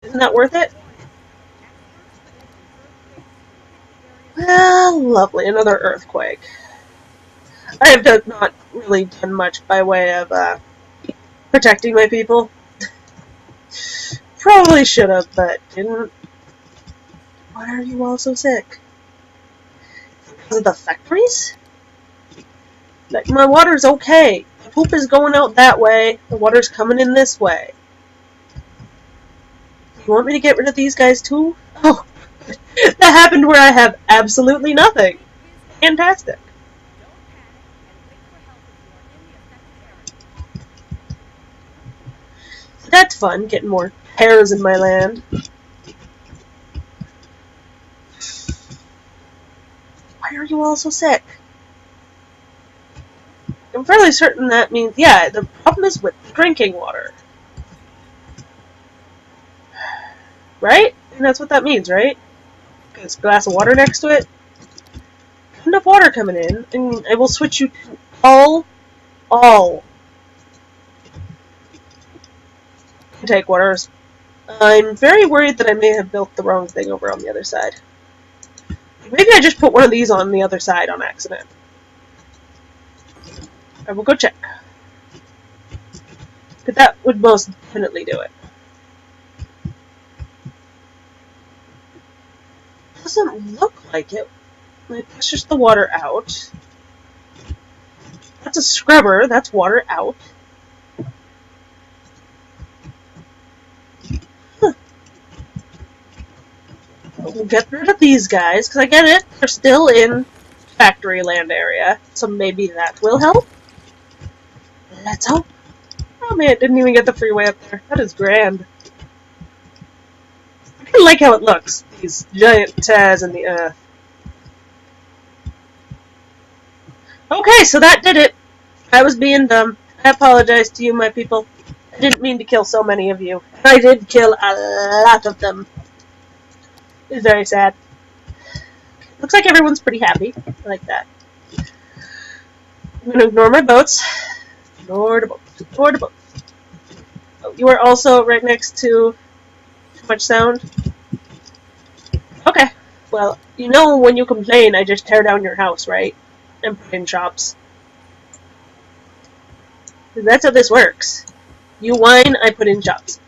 Isn't that worth it? Well, lovely. Another earthquake. I have not really done much by way of protecting my people. Probably should have, but didn't. Why are you all so sick? Because of the factories? Like, my water's okay. The poop is going out that way. The water's coming in this way. You want me to get rid of these guys too? Oh, that happened where I have absolutely nothing. Fantastic. So that's fun, getting more hares in my land. Why are you all so sick? I'm fairly certain that means, yeah, the problem is with drinking water. Right? And that's what that means, right? There's a glass of water next to it. Enough water coming in, and I will switch you to all intake waters. I'm very worried that I may have built the wrong thing over on the other side. Maybe I just put one of these on the other side on accident. I will go check. But that would most definitely do it. Doesn't look like it. It pushes the water out. That's a scrubber. That's water out. Huh. We'll get rid of these guys, because I get it. They're still in factory land area, so maybe that will help. Let's hope. Oh man, it didn't even get the freeway up there. That is grand. I kind of like how it looks. These giant tears in the earth. Okay, so that did it. I was being dumb. I apologize to you, my people. I didn't mean to kill so many of you. I did kill a lot of them. It's very sad. Looks like everyone's pretty happy. I like that. I'm gonna ignore my boats. Ignore the boats. Ignore the boats. Oh, you are also right next to too much sound. Okay. Well, you know when you complain, I just tear down your house, right? And put in shops. That's how this works. You whine, I put in shops.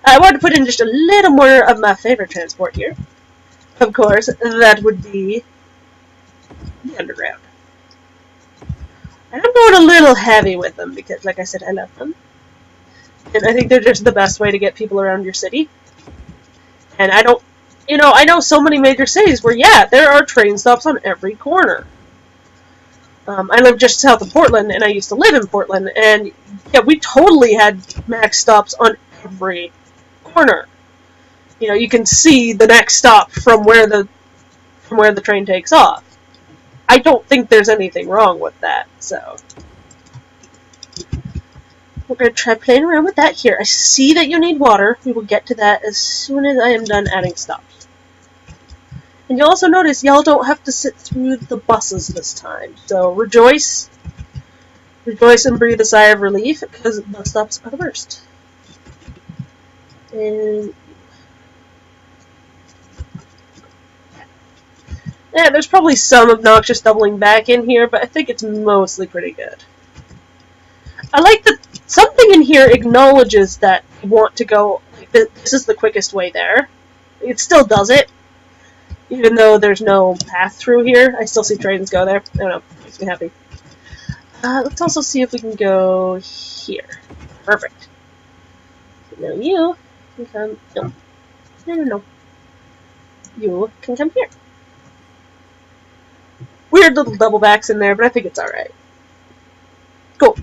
I want to put in just a little more of my favorite transport here. Of course, that would be the underground. And I'm going a little heavy with them because, like I said, I love them. And I think they're just the best way to get people around your city. And I don't, I know so many major cities where, yeah, there are train stops on every corner. I live just south of Portland, and I used to live in Portland, and yeah, we totally had max stops on every corner. You can see the next stop from where the train takes off. I don't think there's anything wrong with that, so we're going to try playing around with that here. I see that you need water. We will get to that as soon as I am done adding stops. And you'll also notice y'all don't have to sit through the buses this time. So rejoice. Rejoice and breathe a sigh of relief, because bus stops are the worst. And yeah, there's probably some obnoxious doubling back in here, but I think it's mostly pretty good. I like that something in here acknowledges that you want to go, like, this is the quickest way there. It still does it. Even though there's no path through here, I still see trains go there. I don't know, makes me happy. Let's also see if we can go here. Perfect. Now you can come, no. You can come here. Weird little double backs in there, but I think it's alright. Cool.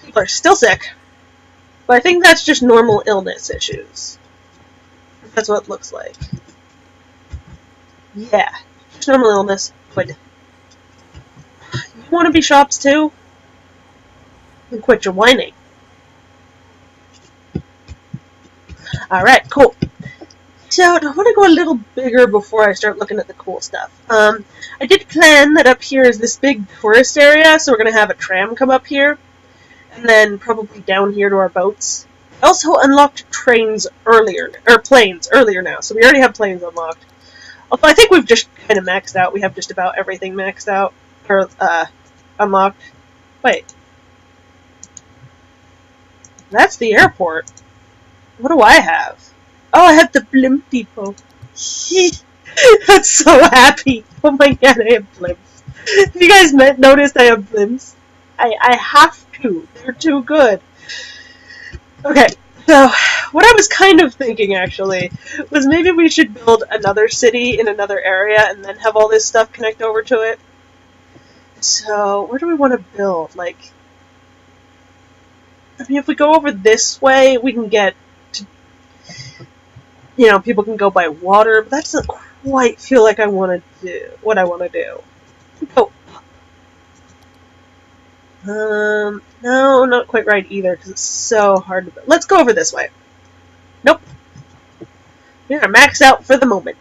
People are still sick, but I think that's just normal illness issues. That's what it looks like. Yeah, just normal illness. Good. You want to be shops too? And quit your whining. Alright, cool. So, I want to go a little bigger before I start looking at the cool stuff. I did plan that up here is this big tourist area, so we're going to have a tram come up here, and then probably down here to our boats. Also unlocked trains earlier, or planes earlier now, so we already have planes unlocked. Although I think we've just kind of maxed out. We have just about everything maxed out, or unlocked. Wait. That's the airport. What do I have? Oh, I have the blimp depot. I'm so happy. Oh my god, I have blimps. Have you guys noticed I have blimps? I have to. They're too good. Okay, so what I was kind of thinking, actually, was maybe we should build another city in another area and then have all this stuff connect over to it. So, where do we want to build? Like, I mean, if we go over this way, we can get to, you know, people can go by water, but that doesn't quite feel like I want to do what I want to do. Go up. No, not quite right either, because it's so hard to build. Let's go over this way. Nope. We are maxed out for the moment.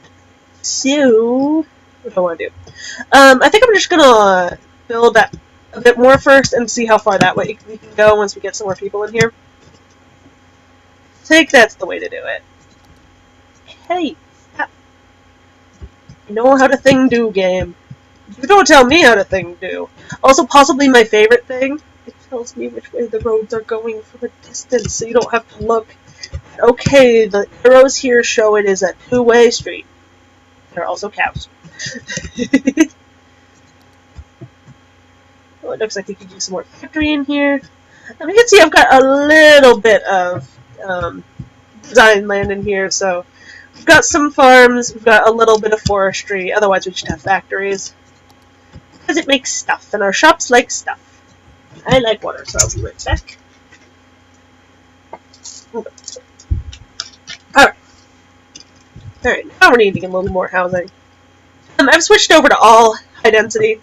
So, what do I want to do? I think I'm just gonna build that a bit more first and see how far that way we can go once we get some more people in here. I think that's the way to do it. Hey, stop. You know how to thing do, game. You don't tell me how to thing do. Also, possibly my favorite thing, it tells me which way the roads are going from a distance, so you don't have to look. Okay, the arrows here show it is a two-way street. There are also cows. Oh, it looks like we could use some more factory in here. And you can see I've got a little bit of design land in here, so we've got some farms, we've got a little bit of forestry, otherwise we just have factories. Because it makes stuff, and our shops like stuff. I like water, so I'll be right back. Alright, now we're needing a little more housing. I've switched over to all high density.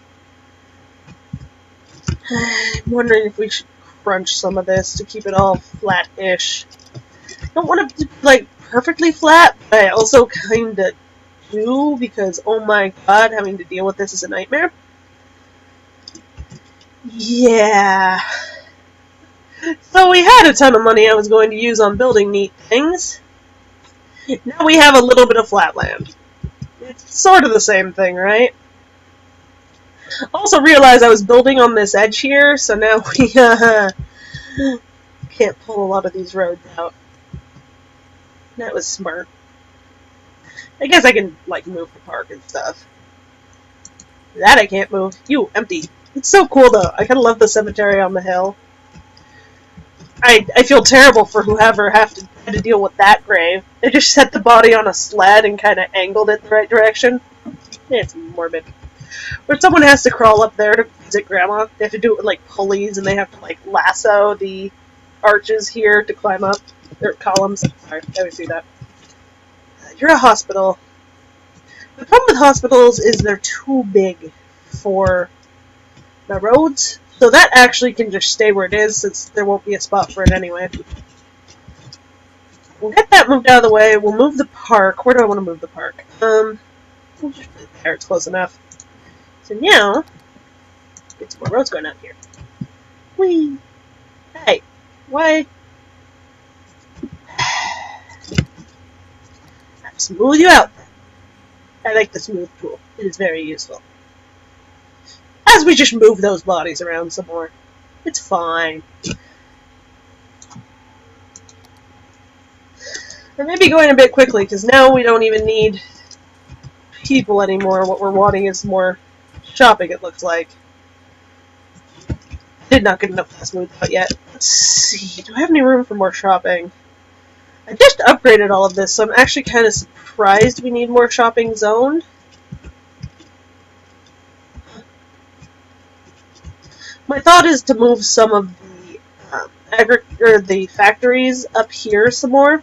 I'm wondering if we should crunch some of this to keep it all flat-ish. I don't want it to be, like, perfectly flat, but I also kinda do, because, oh my god, having to deal with this is a nightmare. Yeah. So we had a ton of money I was going to use on building neat things. Now we have a little bit of flat land. It's sort of the same thing, right? Also realized I was building on this edge here, so now we can't pull a lot of these roads out. That was smart. I guess I can, like, move the park and stuff. That I can't move. You, empty. It's so cool, though. I kind of love the cemetery on the hill. I feel terrible for whoever had to deal with that grave. They just set the body on a sled and kind of angled it the right direction. It's morbid. Or someone has to crawl up there to visit Grandma. They have to do it with, like, pulleys, and they have to, like, lasso the arches here to climb up. Or columns. Sorry, I always do that. You're a hospital. The problem with hospitals is they're too big for the roads. So that actually can just stay where it is, since there won't be a spot for it anyway. We'll get that moved out of the way. We'll move the park. Where do I want to move the park? We'll just put it there. It's close enough. So now, get some more roads going out here. Whee! Hey, why? I'll smooth you out. I like the smooth tool. It is very useful. As we just move those bodies around some more. It's fine. I may be going a bit quickly, because now we don't even need people anymore. What we're wanting is more shopping, it looks like. Did not get enough to smooth out yet. Let's see. Do I have any room for more shopping? I just upgraded all of this, so I'm actually kind of surprised we need more shopping zoned. My thought is to move some of the factories up here some more.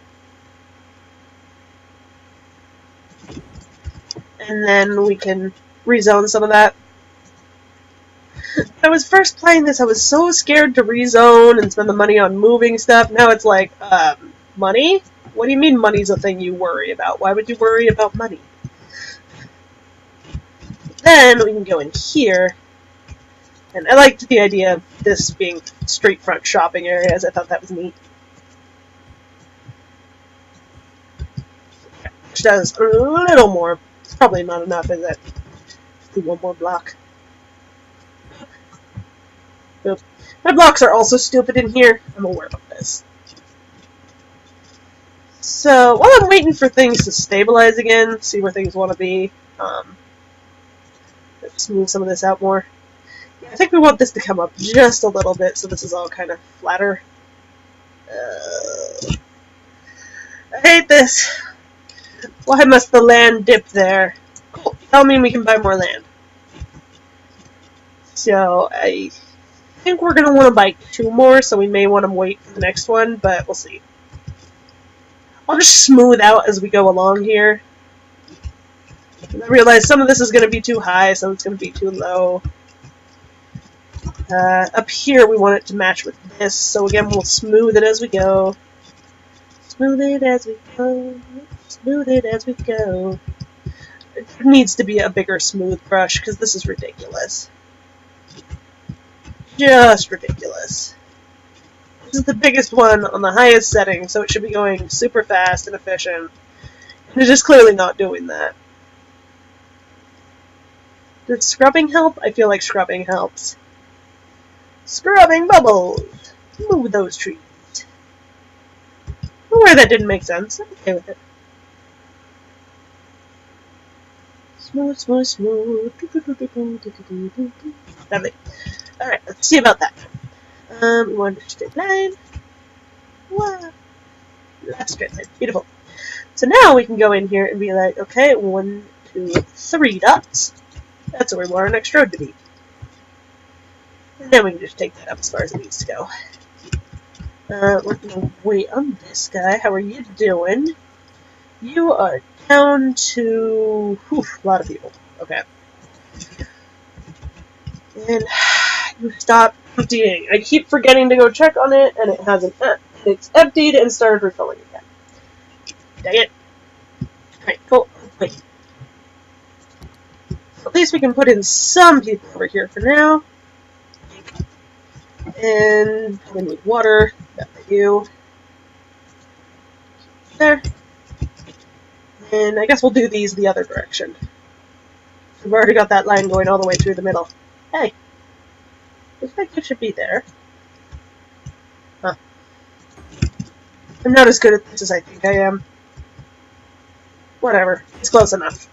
And then we can rezone some of that. When I was first playing this, I was so scared to rezone and spend the money on moving stuff. Now it's like, money? What do you mean money's a thing you worry about? Why would you worry about money? Then we can go in here. And I liked the idea of this being street front shopping areas. I thought that was neat. which does a little more. It's probably not enough, is it? Let's do one more block. Boop. My blocks are also stupid in here. I'm aware of this. So, while I'm waiting for things to stabilize again, see where things want to be, let's smooth some of this out more. Yeah, I think we want this to come up just a little bit, so this is all kind of flatter. I hate this. Why must the land dip there? Cool. Tell me we can buy more land. So, I think we're going to want to buy 2 more, so we may want to wait for the next one, but we'll see. I'll just smooth out as we go along here. And I realize some of this is going to be too high, some it's going to be too low. Up here we want it to match with this, so again we'll smooth it as we go. Smooth it as we go. Smooth it as we go. It needs to be a bigger smooth brush, because this is ridiculous. Just ridiculous. This is the biggest one on the highest setting, so it should be going super fast and efficient. And it's just clearly not doing that. Does scrubbing help? I feel like scrubbing helps. Scrubbing bubbles! Move those trees. Where that didn't make sense. I'm okay with it. Smooth, smooth, smooth. Lovely. Alright, let's see about that. We want a straight line. Wow. That's a straight line. Beautiful. So now we can go in here and be like, okay, 1, 2, 3 dots. That's where we want our next road to be. And then we can just take that up as far as it needs to go. We're gonna wait on this guy. How are you doing? You are down to a lot of people. Okay. And you stop emptying. I keep forgetting to go check on it, and it hasn't. It's emptied and started refilling again. Dang it. Alright, cool. Wait. At least we can put in some people over here for now. And we need water. That for you. There. And I guess we'll do these the other direction. We've already got that line going all the way through the middle. Hey. Looks like you should be there. Huh. I'm not as good at this as I think I am. Whatever. It's close enough.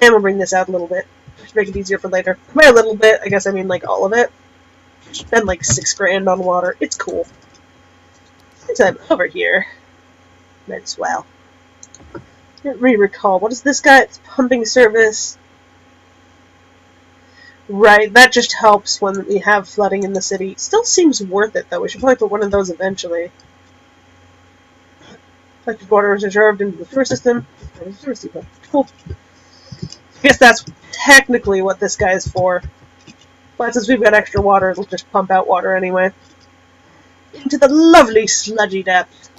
And we'll bring this out a little bit. Just make it easier for later. By a little bit, I guess I mean like all of it. Spend like $6 grand on water. It's cool. Since I'm over here, might as well. Let me recall. What is this guy? It's pumping service. Right, that just helps when we have flooding in the city. Still seems worth it, though. We should probably put one of those eventually. Collected water is reserved into the sewer system. Cool. I guess that's technically what this guy is for. But since we've got extra water, it'll just pump out water anyway. Into the lovely sludgy depth.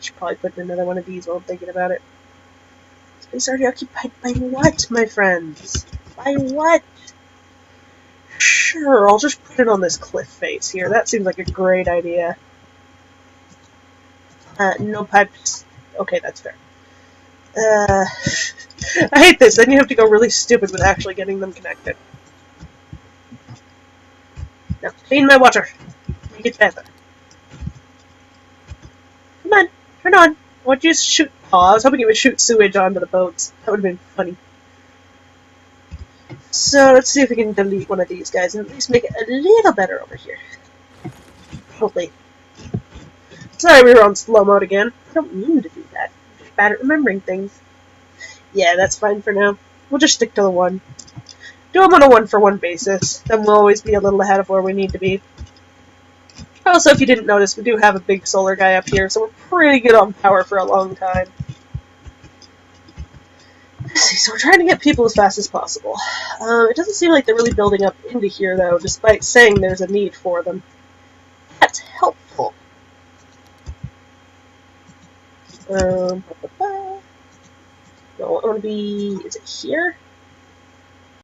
Should probably put in another one of these while I'm thinking about it. Space already occupied by what, my friends? By what? Sure, I'll just put it on this cliff face here. That seems like a great idea. No pipes. Okay, that's fair. I hate this. Then you have to go really stupid with actually getting them connected. Now, clean my water. Make it better. Come on, turn on. Why'd you shoot? Oh, I was hoping you would shoot sewage onto the boats. That would have been funny. So, let's see if we can delete one of these guys and at least make it a little better over here. Hopefully. Sorry, we were on slow mode again. I don't mean to do that. I'm just bad at remembering things. Yeah, that's fine for now. We'll just stick to the 1. Do them on a 1-for-1 basis. Then we'll always be a little ahead of where we need to be. Also, if you didn't notice, we do have a big solar guy up here, so we're pretty good on power for a long time. Let's see, so we're trying to get people as fast as possible. It doesn't seem like they're really building up into here, though, despite saying there's a need for them. That's helpful. No, I want to be... Is it here?